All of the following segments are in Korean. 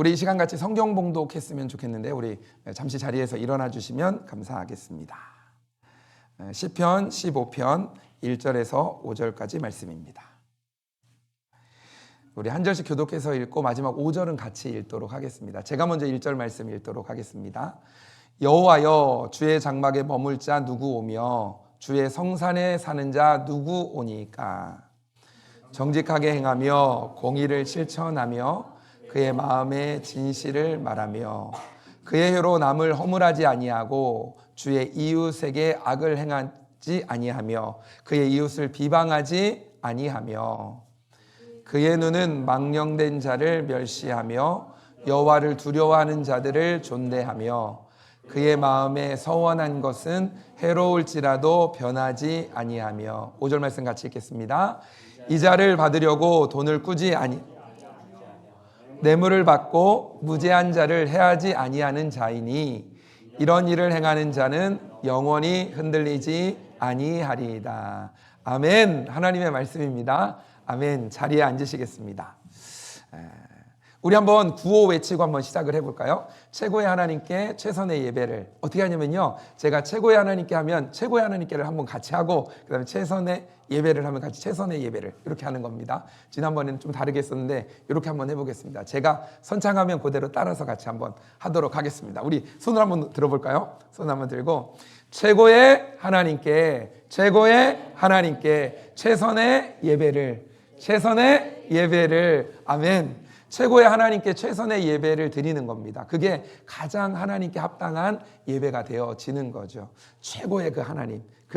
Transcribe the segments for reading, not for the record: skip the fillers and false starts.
우리 이 시간 같이 성경 봉독했으면 좋겠는데 우리 잠시 자리에서 일어나 주시면 감사하겠습니다. 시편 15편 1절에서 5절까지 말씀입니다. 우리 한 절씩 교독해서 읽고 마지막 5절은 같이 읽도록 하겠습니다. 제가 먼저 1절 말씀 읽도록 하겠습니다. 여호와여, 주의 장막에 머물 자 누구 오며 주의 성산에 사는 자 누구 오니까. 정직하게 행하며 공의를 실천하며 그의 마음에 진실을 말하며 그의 혀로 남을 허물하지 아니하고 주의 이웃에게 악을 행하지 아니하며 그의 이웃을 비방하지 아니하며 그의 눈은 망령된 자를 멸시하며 여호와를 두려워하는 자들을 존대하며 그의 마음에 서원한 것은 해로울지라도 변하지 아니하며. 5절 말씀 같이 읽겠습니다. 이자를 받으려고 돈을 꾸지 아니 뇌물을 받고 무죄한 자를 해하지 아니하는 자이니 이런 일을 행하는 자는 영원히 흔들리지 아니하리이다. 아멘. 하나님의 말씀입니다. 아멘. 자리에 앉으시겠습니다. 우리 한번 구호 외치고 한번 시작을 해볼까요? 최고의 하나님께 최선의 예배를. 어떻게 하냐면요, 제가 최고의 하나님께 하면 최고의 하나님께를 한번 같이 하고 그 다음에 최선의 예배를 하면 같이 최선의 예배를 이렇게 하는 겁니다. 지난번에는 좀 다르게 했었는데 이렇게 한번 해보겠습니다. 제가 선창하면 그대로 따라서 같이 한번 하도록 하겠습니다. 우리 손을 한번 들어볼까요? 손 한번 들고 최고의 하나님께 최고의 하나님께 최선의 예배를 최선의 예배를. 아멘. 최고의 하나님께 최선의 예배를 드리는 겁니다. 그게 가장 하나님께 합당한 예배가 되어지는 거죠. 최고의 그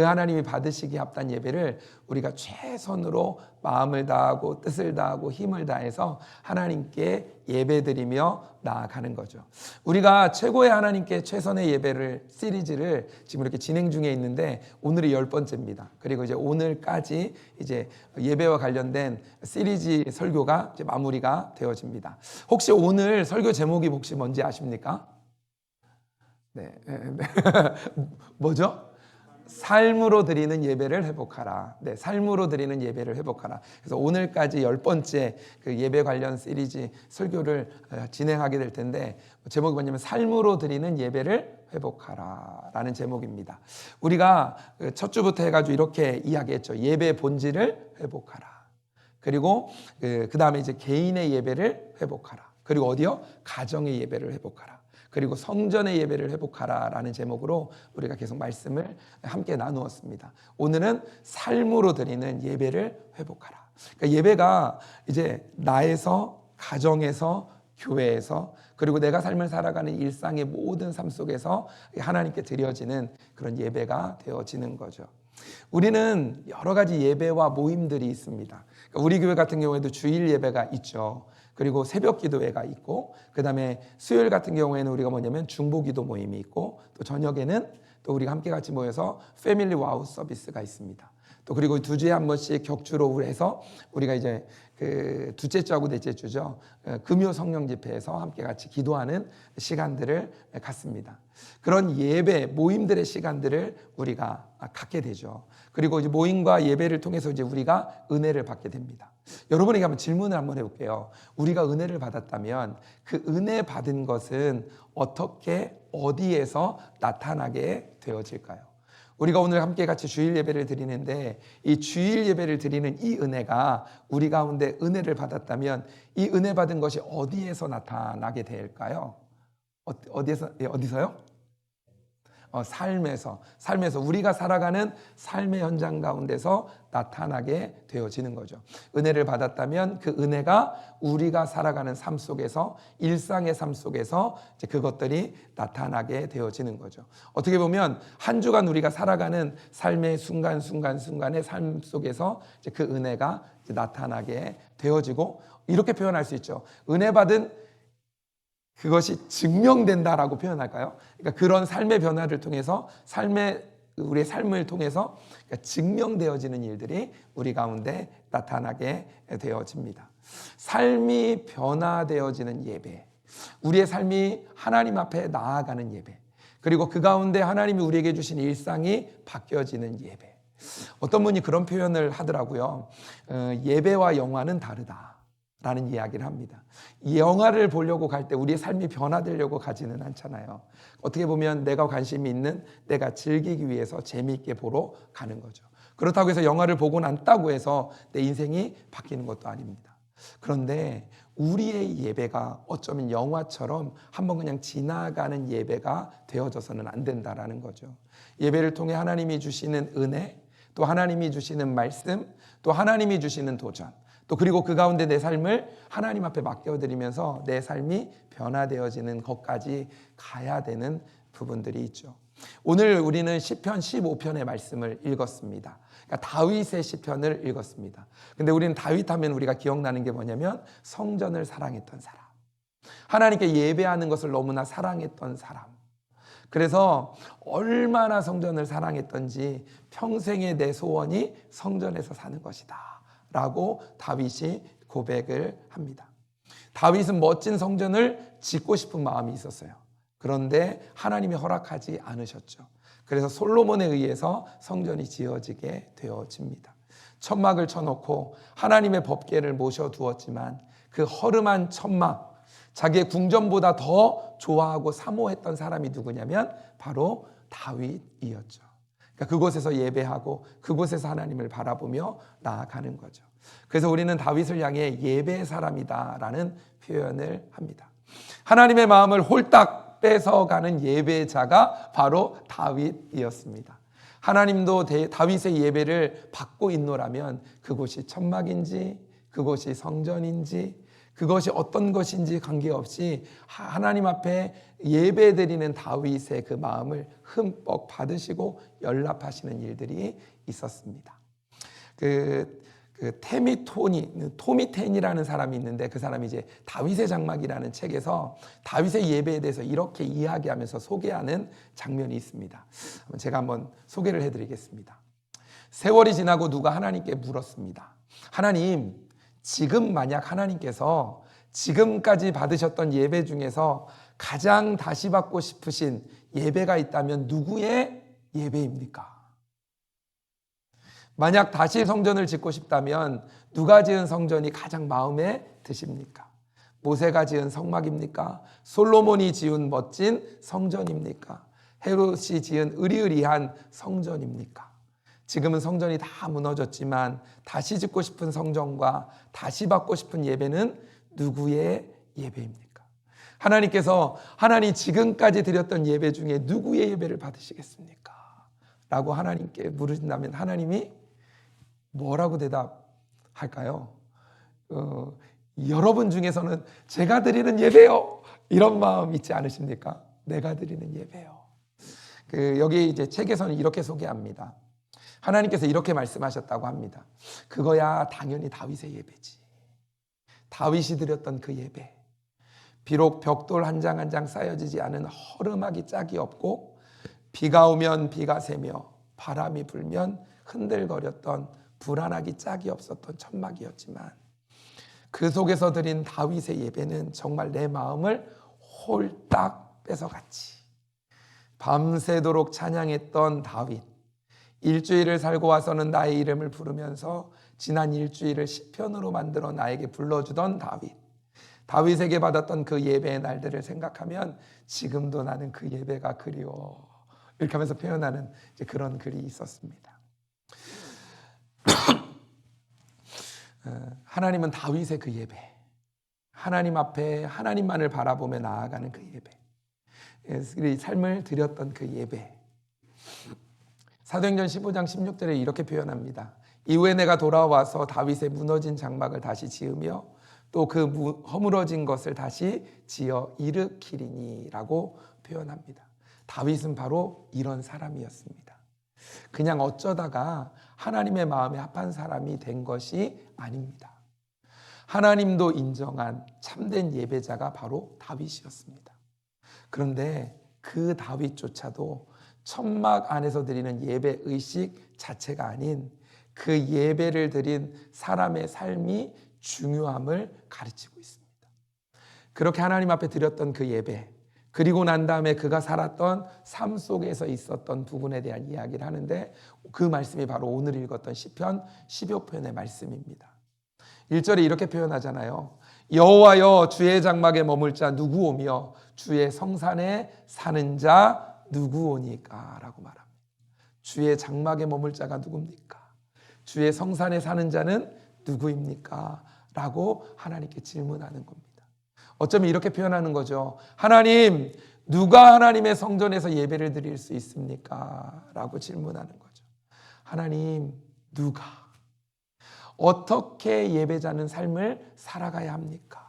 하나님이 받으시기에 합당한 예배를 우리가 최선으로 마음을 다하고 뜻을 다하고 힘을 다해서 하나님께 예배드리며 나아가는 거죠. 우리가 최고의 하나님께 최선의 예배를 시리즈를 지금 이렇게 진행 중에 있는데 오늘이 10번째입니다. 그리고 이제 오늘까지 이제 예배와 관련된 시리즈 설교가 이제 마무리가 되어집니다. 혹시 오늘 설교 제목이 혹시 뭔지 아십니까? 네. 뭐죠? 삶으로 드리는 예배를 회복하라. 네, 삶으로 드리는 예배를 회복하라. 그래서 오늘까지 10번째 그 예배 관련 시리즈 설교를 진행하게 될 텐데 제목이 뭐냐면 삶으로 드리는 예배를 회복하라 라는 제목입니다. 우리가 첫 주부터 해가지고 이렇게 이야기했죠. 예배 본질을 회복하라. 그리고 그 다음에 이제 개인의 예배를 회복하라. 그리고 어디요? 가정의 예배를 회복하라. 그리고 성전의 예배를 회복하라 라는 제목으로 우리가 계속 말씀을 함께 나누었습니다. 오늘은 삶으로 드리는 예배를 회복하라. 그러니까 예배가 이제 나에서, 가정에서, 교회에서, 그리고 내가 삶을 살아가는 일상의 모든 삶 속에서 하나님께 드려지는 그런 예배가 되어지는 거죠. 우리는 여러 가지 예배와 모임들이 있습니다. 그러니까 우리 교회 같은 경우에도 주일 예배가 있죠. 그리고 새벽 기도회가 있고, 그 다음에 수요일 같은 경우에는 우리가 뭐냐면 중보 기도 모임이 있고, 또 저녁에는 또 우리가 함께 같이 모여서 패밀리 와우 서비스가 있습니다. 또 그리고 2주에 한 번씩 격주로 해서 우리가 이제 그 둘째 주하고 넷째 주죠. 금요 성령 집회에서 함께 같이 기도하는 시간들을 갖습니다. 그런 예배, 모임들의 시간들을 우리가 갖게 되죠. 그리고 이제 모임과 예배를 통해서 이제 우리가 은혜를 받게 됩니다. 여러분에게 한번 질문을 한번 해볼게요. 우리가 은혜를 받았다면 그 은혜 받은 것은 어떻게, 어디에서 나타나게 되어질까요? 우리가 오늘 함께 같이 주일 예배를 드리는데 이 주일 예배를 드리는 이 은혜가 우리 가운데 은혜를 받았다면 이 은혜 받은 것이 어디에서 나타나게 될까요? 어디서요? 삶에서 우리가 살아가는 삶의 현장 가운데서 나타나게 되어지는 거죠. 은혜를 받았다면 그 은혜가 우리가 살아가는 삶 속에서, 일상의 삶 속에서 이제 그것들이 나타나게 되어지는 거죠. 어떻게 보면 한 주간 우리가 살아가는 삶의 순간순간의 삶 속에서 이제 그 은혜가 이제 나타나게 되어지고, 이렇게 표현할 수 있죠. 은혜 받은 그것이 증명된다라고 표현할까요? 그러니까 그런 삶의 변화를 통해서 우리의 삶을 통해서 증명되어지는 일들이 우리 가운데 나타나게 되어집니다. 삶이 변화되어지는 예배, 우리의 삶이 하나님 앞에 나아가는 예배, 그리고 그 가운데 하나님이 우리에게 주신 일상이 바뀌어지는 예배. 어떤 분이 그런 표현을 하더라고요. 예배와 영화는 다르다. 라는 이야기를 합니다. 이 영화를 보려고 갈 때 우리의 삶이 변화되려고 가지는 않잖아요. 어떻게 보면 내가 관심이 있는, 내가 즐기기 위해서 재미있게 보러 가는 거죠. 그렇다고 해서 영화를 보고 난다고 해서 내 인생이 바뀌는 것도 아닙니다. 그런데 우리의 예배가 어쩌면 영화처럼 한번 그냥 지나가는 예배가 되어져서는 안 된다라는 거죠. 예배를 통해 하나님이 주시는 은혜, 또 하나님이 주시는 말씀, 또 하나님이 주시는 도전, 또 그리고 그 가운데 내 삶을 하나님 앞에 맡겨드리면서 내 삶이 변화되어지는 것까지 가야 되는 부분들이 있죠. 오늘 우리는 시편 15편의 말씀을 읽었습니다. 그러니까 다윗의 시편을 읽었습니다. 근데 우리는 다윗 하면 우리가 기억나는 게 뭐냐면 성전을 사랑했던 사람, 하나님께 예배하는 것을 너무나 사랑했던 사람. 그래서 얼마나 성전을 사랑했던지 평생의 내 소원이 성전에서 사는 것이다 라고 다윗이 고백을 합니다. 다윗은 멋진 성전을 짓고 싶은 마음이 있었어요. 그런데 하나님이 허락하지 않으셨죠. 그래서 솔로몬에 의해서 성전이 지어지게 되어집니다. 천막을 쳐놓고 하나님의 법궤를 모셔두었지만 그 허름한 천막, 자기의 궁전보다 더 좋아하고 사모했던 사람이 누구냐면 바로 다윗이었죠. 그러니까 그곳에서 예배하고 그곳에서 하나님을 바라보며 나아가는 거죠. 그래서 우리는 다윗을 향해 예배의 사람이다라는 표현을 합니다. 하나님의 마음을 홀딱 뺏어가는 예배자가 바로 다윗이었습니다. 하나님도 다윗의 예배를 받고 있노라면 그곳이 천막인지 그곳이 성전인지 그것이 어떤 것인지 관계없이 하나님 앞에 예배드리는 다윗의 그 마음을 흠뻑 받으시고 연락하시는 일들이 있었습니다. 토미텐이라는 사람이 있는데 그 사람이 이제 다윗의 장막이라는 책에서 다윗의 예배에 대해서 이렇게 이야기하면서 소개하는 장면이 있습니다. 제가 한번 소개를 해드리겠습니다. 세월이 지나고 누가 하나님께 물었습니다. 하나님, 지금 만약 하나님께서 지금까지 받으셨던 예배 중에서 가장 다시 받고 싶으신 예배가 있다면 누구의 예배입니까? 만약 다시 성전을 짓고 싶다면 누가 지은 성전이 가장 마음에 드십니까? 모세가 지은 성막입니까? 솔로몬이 지은 멋진 성전입니까? 헤롯이 지은 으리으리한 성전입니까? 지금은 성전이 다 무너졌지만 다시 짓고 싶은 성전과 다시 받고 싶은 예배는 누구의 예배입니까? 하나님께서 하나님 지금까지 드렸던 예배 중에 누구의 예배를 받으시겠습니까? 라고 하나님께 물으신다면 하나님이 뭐라고 대답할까요? 여러분 중에서는 제가 드리는 예배요 이런 마음 있지 않으십니까? 내가 드리는 예배요. 여기 이제 책에서는 이렇게 소개합니다. 하나님께서 이렇게 말씀하셨다고 합니다. 그거야 당연히 다윗의 예배지. 다윗이 드렸던 그 예배. 비록 벽돌 한 장 한 장 쌓여지지 않은 허름하기 짝이 없고 비가 오면 비가 새며 바람이 불면 흔들거렸던 불안하기 짝이 없었던 천막이었지만 그 속에서 드린 다윗의 예배는 정말 내 마음을 홀딱 뺏어갔지. 밤새도록 찬양했던 다윗. 일주일을 살고 와서는 나의 이름을 부르면서 지난 일주일을 시편으로 만들어 나에게 불러주던 다윗. 다윗에게 받았던 그 예배의 날들을 생각하면 지금도 나는 그 예배가 그리워. 이렇게 하면서 표현하는 이제 그런 글이 있었습니다. 하나님은 다윗의 그 예배, 하나님 앞에 하나님만을 바라보며 나아가는 그 예배, 삶을 드렸던 그 예배. 사도행전 15장 16절에 이렇게 표현합니다. 이후에 내가 돌아와서 다윗의 무너진 장막을 다시 지으며 또 그 허물어진 것을 다시 지어 일으키리니 라고 표현합니다. 다윗은 바로 이런 사람이었습니다. 그냥 어쩌다가 하나님의 마음에 합한 사람이 된 것이 아닙니다. 하나님도 인정한 참된 예배자가 바로 다윗이었습니다. 그런데 그 다윗조차도 천막 안에서 드리는 예배 의식 자체가 아닌 그 예배를 드린 사람의 삶이 중요함을 가르치고 있습니다. 그렇게 하나님 앞에 드렸던 그 예배, 그리고 난 다음에 그가 살았던 삶 속에서 있었던 부분에 대한 이야기를 하는데 그 말씀이 바로 오늘 읽었던 시편 15편의 말씀입니다. 1절에 이렇게 표현하잖아요. 여호와여 주의 장막에 머물 자 누구 오며 주의 성산에 사는 자 누구 오니까 라고 말합니다. 주의 장막에 머물 자가 누굽니까? 주의 성산에 사는 자는 누구입니까? 라고 하나님께 질문하는 겁니다. 어쩌면 이렇게 표현하는 거죠. 하나님, 누가 하나님의 성전에서 예배를 드릴 수 있습니까? 라고 질문하는 거죠. 하나님, 누가? 어떻게 예배자는 삶을 살아가야 합니까?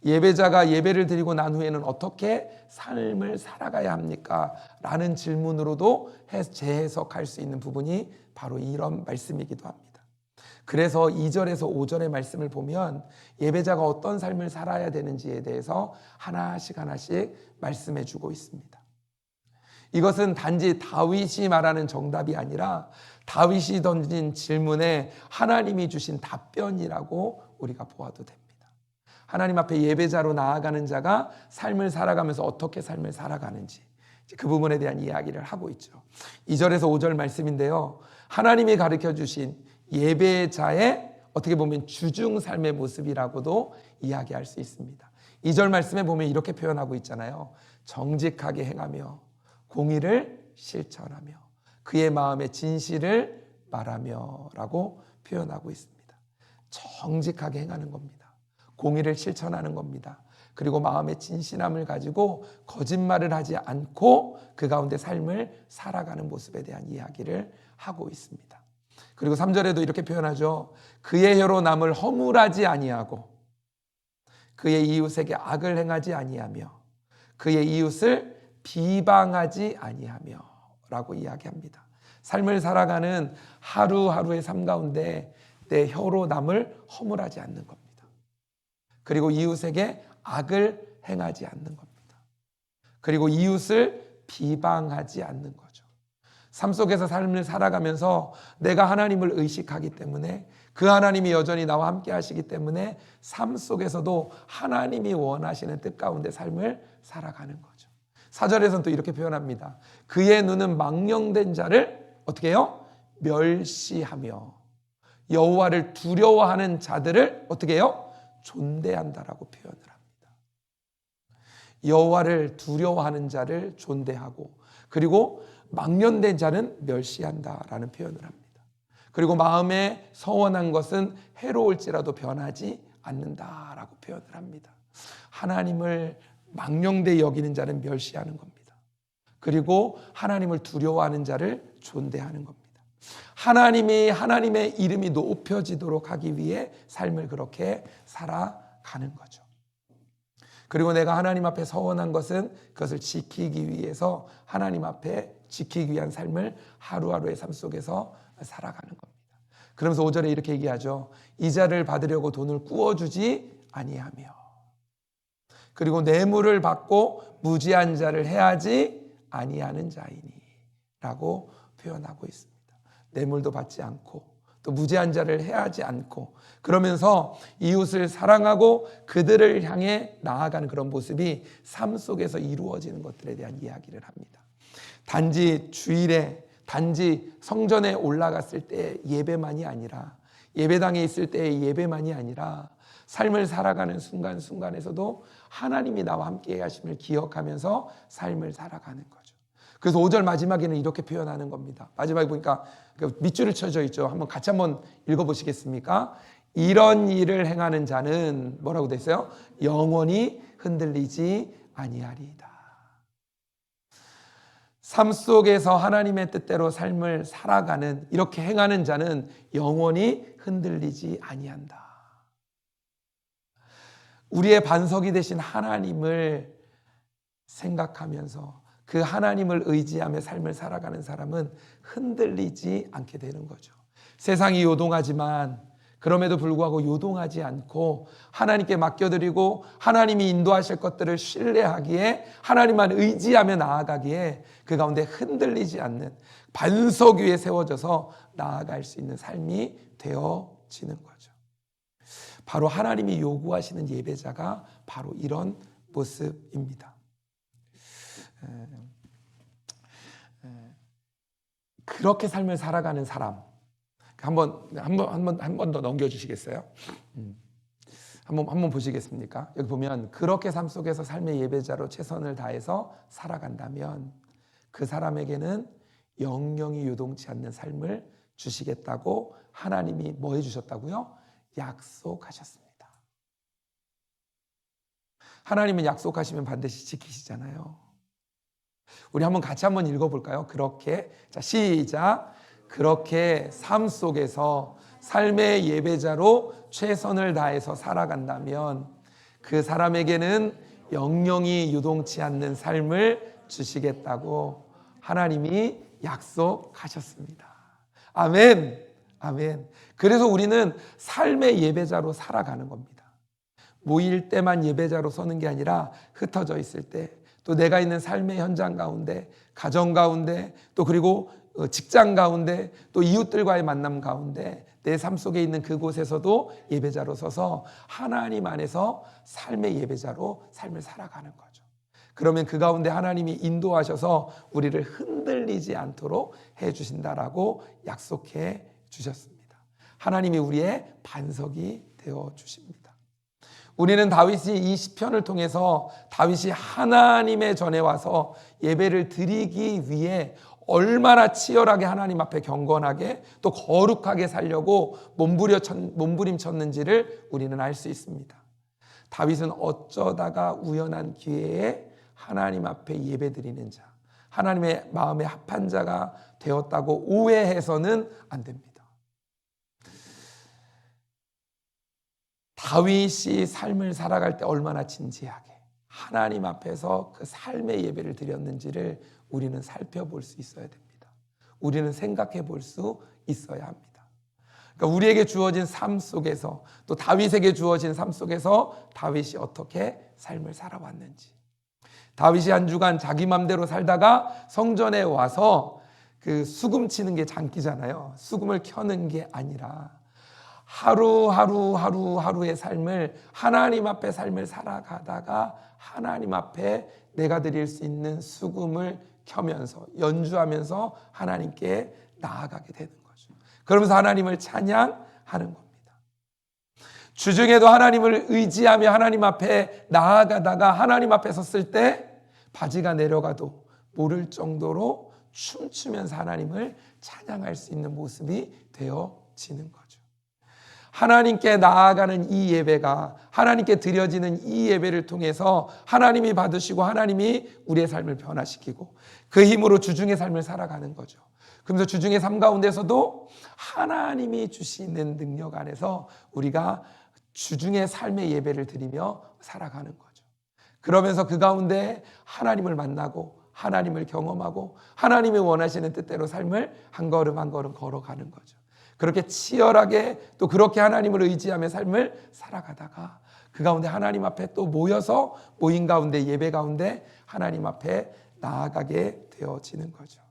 예배자가 예배를 드리고 난 후에는 어떻게 삶을 살아가야 합니까? 라는 질문으로도 재해석할 수 있는 부분이 바로 이런 말씀이기도 합니다. 그래서 2절에서 5절의 말씀을 보면 예배자가 어떤 삶을 살아야 되는지에 대해서 하나씩 말씀해 주고 있습니다. 이것은 단지 다윗이 말하는 정답이 아니라 다윗이 던진 질문에 하나님이 주신 답변이라고 우리가 보아도 됩니다. 하나님 앞에 예배자로 나아가는 자가 삶을 살아가면서 어떻게 삶을 살아가는지 그 부분에 대한 이야기를 하고 있죠. 2절에서 5절 말씀인데요. 하나님이 가르쳐 주신 예배자의 어떻게 보면 주중 삶의 모습이라고도 이야기할 수 있습니다. 2절 말씀에 보면 이렇게 표현하고 있잖아요. 정직하게 행하며 공의를 실천하며 그의 마음의 진실을 말하며 라고 표현하고 있습니다. 정직하게 행하는 겁니다. 공의를 실천하는 겁니다. 그리고 마음의 진실함을 가지고 거짓말을 하지 않고 그 가운데 삶을 살아가는 모습에 대한 이야기를 하고 있습니다. 그리고 3절에도 이렇게 표현하죠. 그의 혀로 남을 허물하지 아니하고 그의 이웃에게 악을 행하지 아니하며 그의 이웃을 비방하지 아니하며 라고 이야기합니다. 삶을 살아가는 하루하루의 삶 가운데 내 혀로 남을 허물하지 않는 겁니다. 그리고 이웃에게 악을 행하지 않는 겁니다. 그리고 이웃을 비방하지 않는 거죠. 삶 속에서 삶을 살아가면서 내가 하나님을 의식하기 때문에 그 하나님이 여전히 나와 함께 하시기 때문에 삶 속에서도 하나님이 원하시는 뜻 가운데 삶을 살아가는 거죠. 4절에서는 또 이렇게 표현합니다. 그의 눈은 망령된 자를 어떻게 해요? 멸시하며 여호와를 두려워하는 자들을 어떻게 해요? 존대한다라고 표현을 합니다. 여호와를 두려워하는 자를 존대하고 그리고 망령된 자는 멸시한다라는 표현을 합니다. 그리고 마음에 서원한 것은 해로울지라도 변하지 않는다라고 표현을 합니다. 하나님을 망령되이 여기는 자는 멸시하는 겁니다. 그리고 하나님을 두려워하는 자를 존대하는 겁니다. 하나님이 하나님의 이름이 높여지도록 하기 위해 삶을 그렇게 살아가는 거죠. 그리고 내가 하나님 앞에 서원한 것은 그것을 지키기 위해서 하나님 앞에 지키기 위한 삶을 하루하루의 삶 속에서 살아가는 겁니다. 그러면서 5절에 이렇게 얘기하죠. 이자를 받으려고 돈을 꾸어주지 아니하며 그리고 뇌물을 받고 무지한 자를 해하지 아니하는 자이니 라고 표현하고 있습니다. 뇌물도 받지 않고 또 무지한 자를 해하지 않고 그러면서 이웃을 사랑하고 그들을 향해 나아가는 그런 모습이 삶 속에서 이루어지는 것들에 대한 이야기를 합니다. 단지 주일에 단지 성전에 올라갔을 때 예배만이 아니라 예배당에 있을 때의 예배만이 아니라 삶을 살아가는 순간순간에서도 하나님이 나와 함께 하심을 기억하면서 삶을 살아가는 거죠. 그래서 5절 마지막에는 이렇게 표현하는 겁니다. 마지막에 보니까 밑줄을 쳐져 있죠. 같이 한번 읽어보시겠습니까? 이런 일을 행하는 자는 뭐라고 돼 있어요? 영원히 흔들리지 아니하리이다. 삶 속에서 하나님의 뜻대로 삶을 살아가는 이렇게 행하는 자는 영원히 흔들리지 아니한다. 우리의 반석이 되신 하나님을 생각하면서 그 하나님을 의지하며 삶을 살아가는 사람은 흔들리지 않게 되는 거죠. 세상이 요동하지만 그럼에도 불구하고 요동하지 않고 하나님께 맡겨드리고 하나님이 인도하실 것들을 신뢰하기에 하나님만 의지하며 나아가기에 그 가운데 흔들리지 않는 반석 위에 세워져서 나아갈 수 있는 삶이 되어지는 거죠. 바로 하나님이 요구하시는 예배자가 바로 이런 모습입니다. 그렇게 삶을 살아가는 사람, 한 번 더 넘겨주시겠어요? 한번 보시겠습니까? 여기 보면 그렇게 삶 속에서 삶의 예배자로 최선을 다해서 살아간다면 그 사람에게는 영영이 요동치 않는 삶을 주시겠다고 하나님이 뭐 해주셨다고요? 약속하셨습니다. 하나님은 약속하시면 반드시 지키시잖아요. 우리 같이 한번 읽어볼까요? 그렇게, 자, 시작. 그렇게 삶 속에서 삶의 예배자로 최선을 다해서 살아간다면 그 사람에게는 영영이 유동치 않는 삶을 주시겠다고 하나님이 약속하셨습니다. 아멘. 아멘. 그래서 우리는 삶의 예배자로 살아가는 겁니다. 모일 때만 예배자로 서는 게 아니라 흩어져 있을 때, 또 내가 있는 삶의 현장 가운데, 가정 가운데, 또 그리고 직장 가운데, 또 이웃들과의 만남 가운데, 내 삶 속에 있는 그곳에서도 예배자로 서서 하나님 안에서 삶의 예배자로 삶을 살아가는 거죠. 그러면 그 가운데 하나님이 인도하셔서 우리를 흔들리지 않도록 해주신다라고 약속해 주셨습니다. 하나님이 우리의 반석이 되어 주십니다. 우리는 다윗이 이 시편을 통해서 다윗이 하나님의 전에 와서 예배를 드리기 위해 얼마나 치열하게 하나님 앞에 경건하게 또 거룩하게 살려고 몸부림쳤는지를 우리는 알 수 있습니다. 다윗은 어쩌다가 우연한 기회에 하나님 앞에 예배 드리는 자, 하나님의 마음에 합한 자가 되었다고 오해해서는 안 됩니다. 다윗이 삶을 살아갈 때 얼마나 진지하게 하나님 앞에서 그 삶의 예배를 드렸는지를 우리는 살펴볼 수 있어야 됩니다. 우리는 생각해 볼 수 있어야 합니다. 그러니까 우리에게 주어진 삶 속에서, 또 다윗에게 주어진 삶 속에서 다윗이 어떻게 삶을 살아왔는지, 다윗이 한 주간 자기 맘대로 살다가 성전에 와서 그 수금 치는 게 장기잖아요. 수금을 켜는 게 아니라 하루의 삶을 하나님 앞에 삶을 살아가다가 하나님 앞에 내가 드릴 수 있는 수금을 켜면서 연주하면서 하나님께 나아가게 되는 거죠. 그러면서 하나님을 찬양하는 겁니다. 주중에도 하나님을 의지하며 하나님 앞에 나아가다가 하나님 앞에 섰을 때 바지가 내려가도 모를 정도로 춤추면서 하나님을 찬양할 수 있는 모습이 되어지는 거죠. 하나님께 나아가는 이 예배가, 하나님께 드려지는 이 예배를 통해서 하나님이 받으시고 하나님이 우리의 삶을 변화시키고 그 힘으로 주중의 삶을 살아가는 거죠. 그러면서 주중의 삶 가운데서도 하나님이 주시는 능력 안에서 우리가 주중의 삶의 예배를 드리며 살아가는 거죠. 그러면서 그 가운데 하나님을 만나고 하나님을 경험하고 하나님이 원하시는 뜻대로 삶을 한 걸음 한 걸음 걸어가는 거죠. 그렇게 치열하게 또 그렇게 하나님을 의지하며 삶을 살아가다가 그 가운데 하나님 앞에 또 모여서 모임 가운데 예배 가운데 하나님 앞에 나아가게 되어지는 거죠.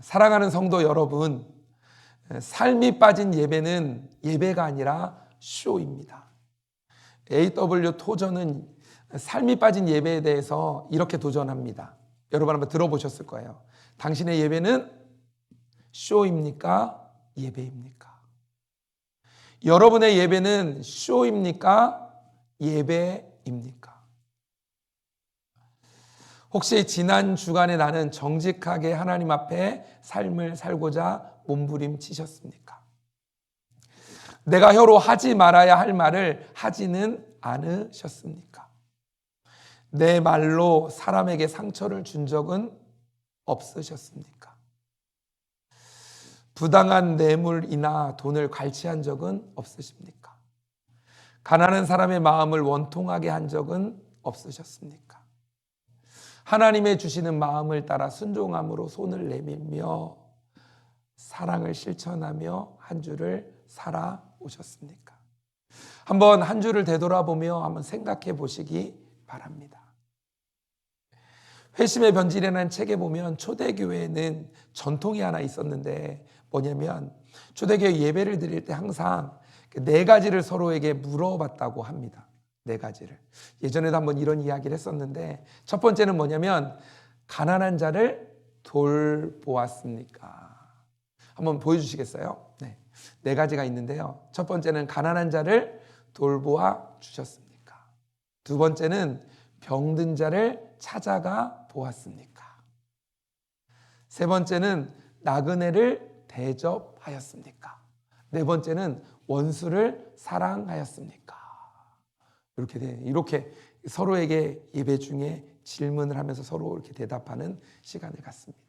사랑하는 성도 여러분, 삶이 빠진 예배는 예배가 아니라 쇼입니다. A.W. 토저는 삶이 빠진 예배에 대해서 이렇게 도전합니다. 여러분 한번 들어보셨을 거예요. 당신의 예배는 쇼입니까? 예배입니까? 여러분의 예배는 쇼입니까? 예배입니까? 혹시 지난 주간에 나는 정직하게 하나님 앞에 삶을 살고자 몸부림치셨습니까? 내가 혀로 하지 말아야 할 말을 하지는 않으셨습니까? 내 말로 사람에게 상처를 준 적은 없으셨습니까? 부당한 뇌물이나 돈을 갈취한 적은 없으십니까? 가난한 사람의 마음을 원통하게 한 적은 없으셨습니까? 하나님의 주시는 마음을 따라 순종함으로 손을 내밀며 사랑을 실천하며 한 주를 살아오셨습니까? 한번 한 주를 되돌아보며 한번 생각해 보시기 바랍니다. 회심의 변질이라는 책에 보면 초대교회는 전통이 하나 있었는데 뭐냐면 초대교회 예배를 드릴 때 항상 네 가지를 서로에게 물어봤다고 합니다. 네 가지를. 예전에도 한번 이런 이야기를 했었는데 첫 번째는 뭐냐면 가난한 자를 돌보았습니까? 한번 보여주시겠어요? 네. 네 가지가 있는데요. 첫 번째는 가난한 자를 돌보아 주셨습니까? 두 번째는 병든 자를 찾아가 보았습니까? 세 번째는 나그네를 대접하였습니까? 네 번째는 원수를 사랑하였습니까? 이렇게 서로에게 예배 중에 질문을 하면서 서로 이렇게 대답하는 시간을 갖습니다.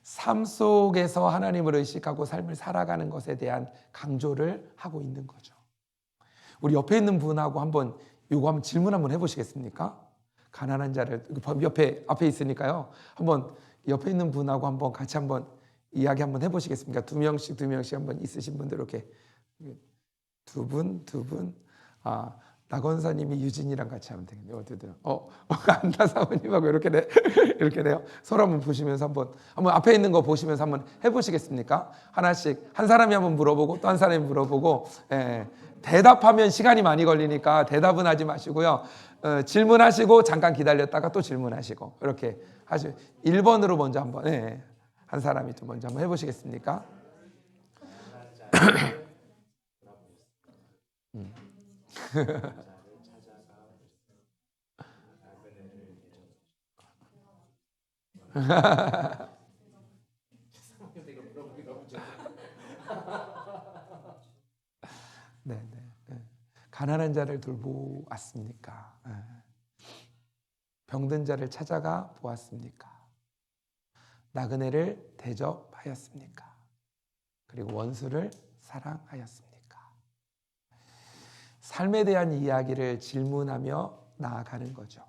삶 속에서 하나님을 의식하고 삶을 살아가는 것에 대한 강조를 하고 있는 거죠. 우리 옆에 있는 분하고 한번 질문 한번 해보시겠습니까? 가난한 자를 앞에 있으니까요. 한번 옆에 있는 분하고 한번 같이 한번 이야기 한번 해보시겠습니까? 두 명씩 한번 있으신 분들 이렇게 두 분. 나건사님이 유진이랑 같이 하면 되겠네요. 안나 사모님하고 이렇게 돼요. 서로 한번 보시면서 한번 앞에 있는 거 보시면서 한번 해보시겠습니까? 하나씩 한 사람이 한번 물어보고 또 한 사람이 물어보고, 대답하면 시간이 많이 걸리니까 대답은 하지 마시고요. 질문하시고 잠깐 기다렸다가 또 질문하시고 이렇게 하시고 1번으로 먼저 한번 한 사람이 또 먼저 한번 해보시겠습니까? 네. 가난한 자를 돌보았습니까? 병든 자를 찾아가 보았습니까? 나그네를 대접하였습니까? 그리고 원수를 사랑하였습니까? 삶에 대한 이야기를 질문하며 나아가는 거죠.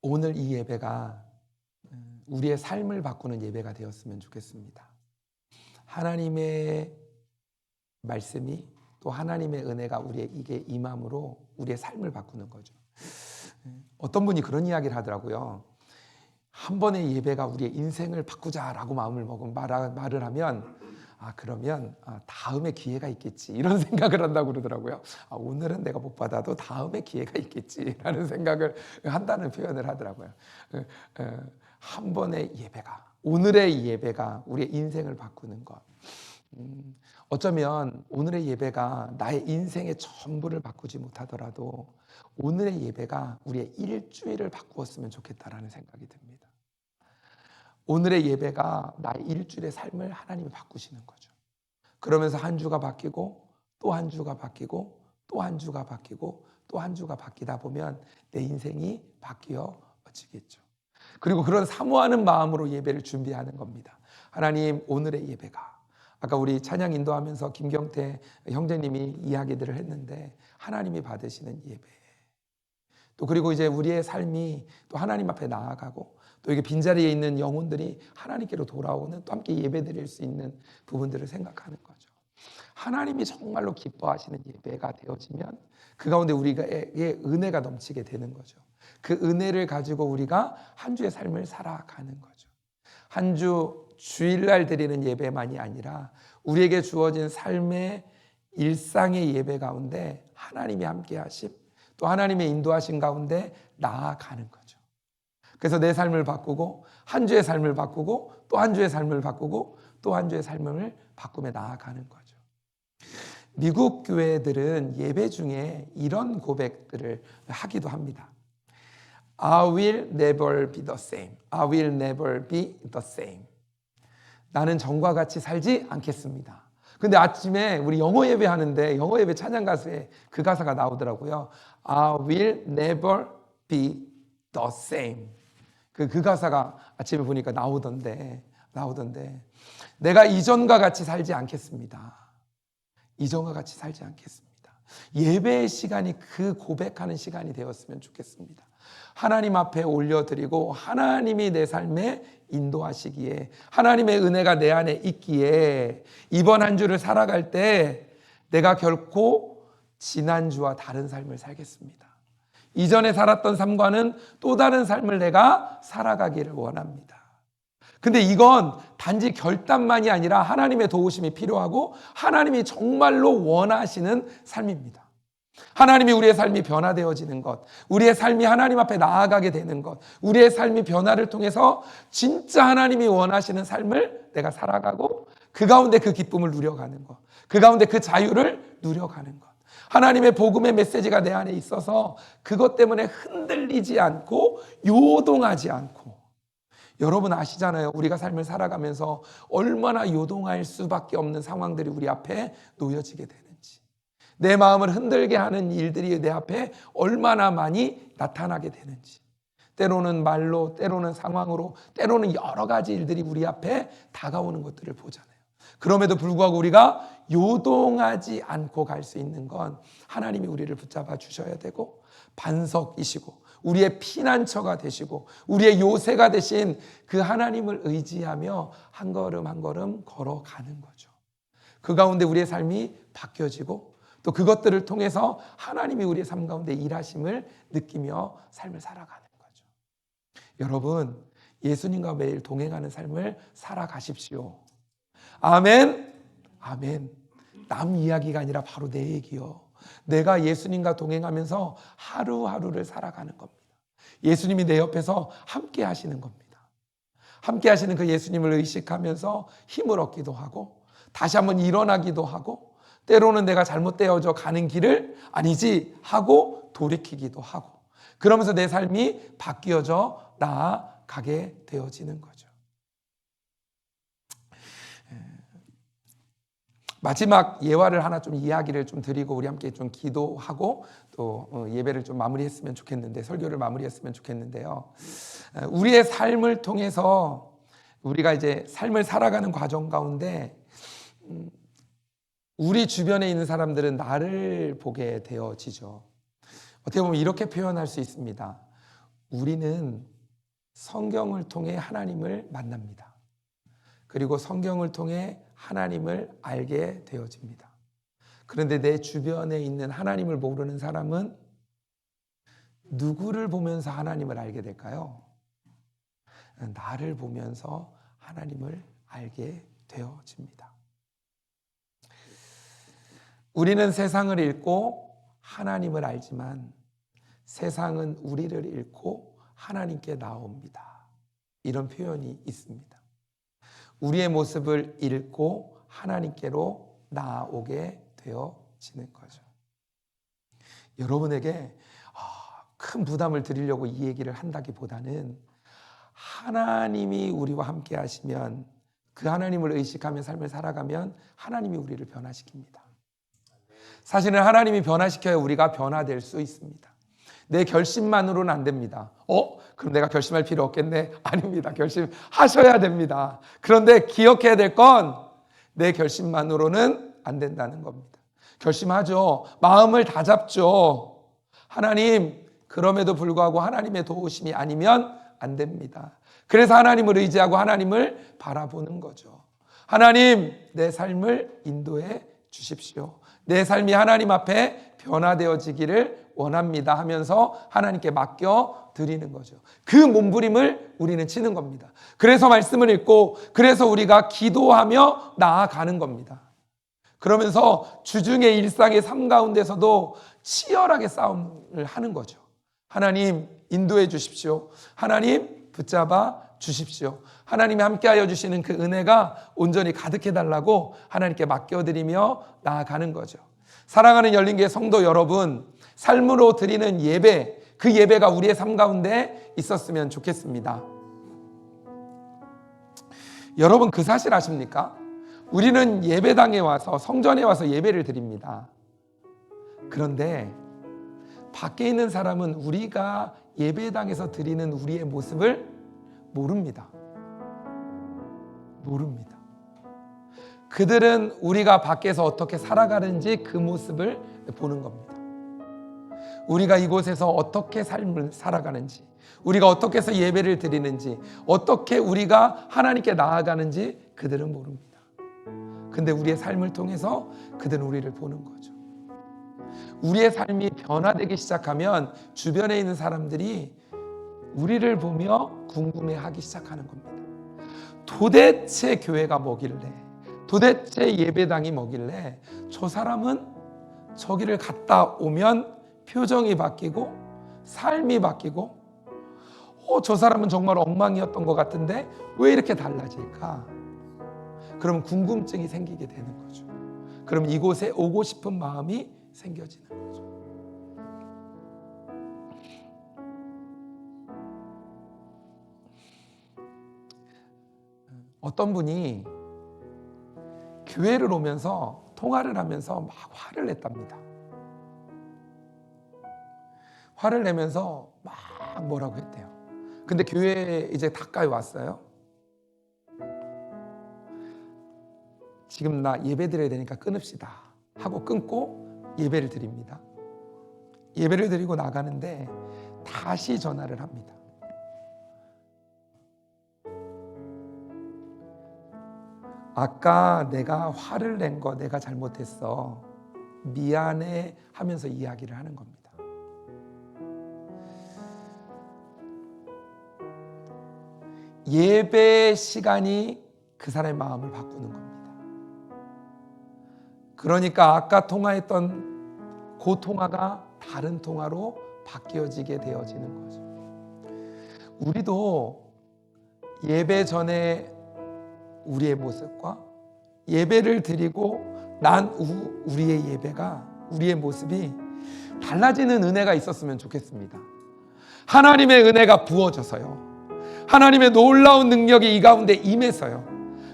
오늘 이 예배가 우리의 삶을 바꾸는 예배가 되었으면 좋겠습니다. 하나님의 말씀이 또 하나님의 은혜가 우리에게 임함으로 우리의 삶을 바꾸는 거죠. 어떤 분이 그런 이야기를 하더라고요. 한 번의 예배가 우리의 인생을 바꾸자라고 마음을 먹은 말을 하면 그러면 다음에 기회가 있겠지 이런 생각을 한다고 그러더라고요. 오늘은 내가 못 받아도 다음에 기회가 있겠지라는 생각을 한다는 표현을 하더라고요. 한 번의 예배가, 오늘의 예배가 우리의 인생을 바꾸는 것. 어쩌면 오늘의 예배가 나의 인생의 전부를 바꾸지 못하더라도 오늘의 예배가 우리의 일주일을 바꾸었으면 좋겠다라는 생각이 듭니다. 오늘의 예배가 나의 일주일의 삶을 하나님이 바꾸시는 거죠. 그러면서 한 주가 바뀌고 또 한 주가 바뀌고 또 한 주가 바뀌고 또 한 주가 바뀌다 보면 내 인생이 바뀌어지겠죠. 그리고 그런 사모하는 마음으로 예배를 준비하는 겁니다. 하나님, 오늘의 예배가, 아까 우리 찬양 인도하면서 김경태 형제님이 이야기들을 했는데 하나님이 받으시는 예배, 또 그리고 이제 우리의 삶이 또 하나님 앞에 나아가고 또 이게 빈자리에 있는 영혼들이 하나님께로 돌아오는 또 함께 예배드릴 수 있는 부분들을 생각하는 거죠. 하나님이 정말로 기뻐하시는 예배가 되어지면 그 가운데 우리에게 은혜가 넘치게 되는 거죠. 그 은혜를 가지고 우리가 한 주의 삶을 살아가는 거죠. 한 주 주일날 드리는 예배만이 아니라 우리에게 주어진 삶의 일상의 예배 가운데 하나님이 함께 하심, 또 하나님의 인도하신 가운데 나아가는 거죠. 그래서 내 삶을 바꾸고 한 주의 삶을 바꾸고 또 한 주의 삶을 바꾸고 또 한 주의 삶을 바꾸며 나아가는 거죠. 미국 교회들은 예배 중에 이런 고백들을 하기도 합니다. I will never be the same. I will never be the same. 나는 전과 같이 살지 않겠습니다. 근데 아침에 우리 영어 예배 하는데 영어 예배 찬양 가수에 그 가사가 나오더라고요. I will never be the same. 그 가사가 아침에 보니까 나오던데 내가 이전과 같이 살지 않겠습니다. 이전과 같이 살지 않겠습니다. 예배의 시간이 그 고백하는 시간이 되었으면 좋겠습니다. 하나님 앞에 올려드리고 하나님이 내 삶에 인도하시기에 하나님의 은혜가 내 안에 있기에 이번 한 주를 살아갈 때 내가 결코 지난주와 다른 삶을 살겠습니다. 이전에 살았던 삶과는 또 다른 삶을 내가 살아가기를 원합니다. 근데 이건 단지 결단만이 아니라 하나님의 도우심이 필요하고 하나님이 정말로 원하시는 삶입니다. 하나님이 우리의 삶이 변화되어지는 것, 우리의 삶이 하나님 앞에 나아가게 되는 것, 우리의 삶이 변화를 통해서 진짜 하나님이 원하시는 삶을 내가 살아가고 그 가운데 그 기쁨을 누려가는 것, 그 가운데 그 자유를 누려가는 것. 하나님의 복음의 메시지가 내 안에 있어서 그것 때문에 흔들리지 않고 요동하지 않고. 여러분 아시잖아요. 우리가 삶을 살아가면서 얼마나 요동할 수밖에 없는 상황들이 우리 앞에 놓여지게 되는지, 내 마음을 흔들게 하는 일들이 내 앞에 얼마나 많이 나타나게 되는지, 때로는 말로, 때로는 상황으로, 때로는 여러 가지 일들이 우리 앞에 다가오는 것들을 보잖아요. 그럼에도 불구하고 우리가 요동하지 않고 갈 수 있는 건 하나님이 우리를 붙잡아 주셔야 되고, 반석이시고 우리의 피난처가 되시고 우리의 요새가 되신 그 하나님을 의지하며 한 걸음 한 걸음 걸어가는 거죠. 그 가운데 우리의 삶이 바뀌어지고 또 그것들을 통해서 하나님이 우리의 삶 가운데 일하심을 느끼며 삶을 살아가는 거죠. 여러분, 예수님과 매일 동행하는 삶을 살아가십시오. 아멘. 아멘. 남 이야기가 아니라 바로 내 얘기요. 내가 예수님과 동행하면서 하루하루를 살아가는 겁니다. 예수님이 내 옆에서 함께 하시는 겁니다. 함께 하시는 그 예수님을 의식하면서 힘을 얻기도 하고 다시 한번 일어나기도 하고, 때로는 내가 잘못되어져 가는 길을 아니지 하고 돌이키기도 하고, 그러면서 내 삶이 바뀌어져 나아가게 되어지는 거죠. 마지막 예화를 하나 좀 이야기를 좀 드리고 우리 함께 좀 기도하고 또 예배를 좀 마무리했으면 좋겠는데, 설교를 마무리했으면 좋겠는데요. 우리의 삶을 통해서 우리가 이제 삶을 살아가는 과정 가운데 우리 주변에 있는 사람들은 나를 보게 되어지죠. 어떻게 보면 이렇게 표현할 수 있습니다. 우리는 성경을 통해 하나님을 만납니다. 그리고 성경을 통해 하나님을 알게 되어집니다. 그런데 내 주변에 있는 하나님을 모르는 사람은 누구를 보면서 하나님을 알게 될까요? 나를 보면서 하나님을 알게 되어집니다. 우리는 세상을 읽고 하나님을 알지만 세상은 우리를 읽고 하나님께 나옵니다. 이런 표현이 있습니다. 우리의 모습을 읽고 하나님께로 나아오게 되어지는 거죠. 여러분에게 큰 부담을 드리려고 이 얘기를 한다기보다는 하나님이 우리와 함께 하시면, 그 하나님을 의식하며 삶을 살아가면 하나님이 우리를 변화시킵니다. 사실은 하나님이 변화시켜야 우리가 변화될 수 있습니다. 내 결심만으로는 안 됩니다. 그럼 내가 결심할 필요 없겠네? 아닙니다. 결심하셔야 됩니다. 그런데 기억해야 될 건 내 결심만으로는 안 된다는 겁니다. 결심하죠. 마음을 다잡죠. 하나님, 그럼에도 불구하고 하나님의 도우심이 아니면 안 됩니다. 그래서 하나님을 의지하고 하나님을 바라보는 거죠. 하나님, 내 삶을 인도해 주십시오. 내 삶이 하나님 앞에 변화되어지기를 원합니다 하면서 하나님께 맡겨 드리는 거죠. 그 몸부림을 우리는 치는 겁니다. 그래서 말씀을 읽고, 그래서 우리가 기도하며 나아가는 겁니다. 그러면서 주중의 일상의 삶 가운데서도 치열하게 싸움을 하는 거죠. 하나님 인도해 주십시오. 하나님 붙잡아 주십시오. 하나님이 함께하여 주시는 그 은혜가 온전히 가득해 달라고 하나님께 맡겨드리며 나아가는 거죠. 사랑하는 열린교회 성도 여러분, 삶으로 드리는 예배, 그 예배가 우리의 삶 가운데 있었으면 좋겠습니다. 여러분, 그 사실 아십니까? 우리는 예배당에 와서, 성전에 와서 예배를 드립니다. 그런데 밖에 있는 사람은 우리가 예배당에서 드리는 우리의 모습을 모릅니다. 그들은 우리가 밖에서 어떻게 살아가는지 그 모습을 보는 겁니다. 우리가 이곳에서 어떻게 삶을 살아가는지, 우리가 어떻게 해서 예배를 드리는지, 어떻게 우리가 하나님께 나아가는지 그들은 모릅니다. 근데 우리의 삶을 통해서 그들은 우리를 보는 거죠. 우리의 삶이 변화되기 시작하면 주변에 있는 사람들이 우리를 보며 궁금해하기 시작하는 겁니다. 도대체 교회가 뭐길래, 도대체 예배당이 뭐길래 저 사람은 저기를 갔다 오면 표정이 바뀌고 삶이 바뀌고 저 사람은 정말 엉망이었던 것 같은데 왜 이렇게 달라질까? 그럼 궁금증이 생기게 되는 거죠. 그럼 이곳에 오고 싶은 마음이 생겨지는 거죠. 어떤 분이 교회를 오면서 통화를 하면서 막 화를 냈답니다. 화를 내면서 막 뭐라고 했대요. 근데 교회에 이제 가까이 왔어요. 지금 나 예배 드려야 되니까 끊읍시다 하고 끊고 예배를 드립니다. 예배를 드리고 나가는데 다시 전화를 합니다. 아까 내가 화를 낸 거 내가 잘못했어. 미안해 하면서 이야기를 하는 겁니다. 예배 시간이 그 사람의 마음을 바꾸는 겁니다. 그러니까 아까 통화했던 그 통화가 다른 통화로 바뀌어지게 되어지는 거죠. 우리도 예배 전에 우리의 모습과 예배를 드리고 난 후 우리의 예배가, 우리의 모습이 달라지는 은혜가 있었으면 좋겠습니다. 하나님의 은혜가 부어져서요. 하나님의 놀라운 능력이 이 가운데 임해서요.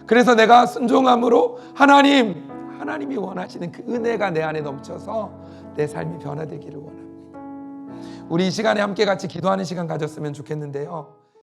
그래서 내가 순종함으로 하나님이 원하시는 그 은혜가 내 안에 넘쳐서 내 삶이 변화되기를 원합니다. 우리 이 시간에 함께 같이 기도하는 시간 가졌으면 좋겠는데요.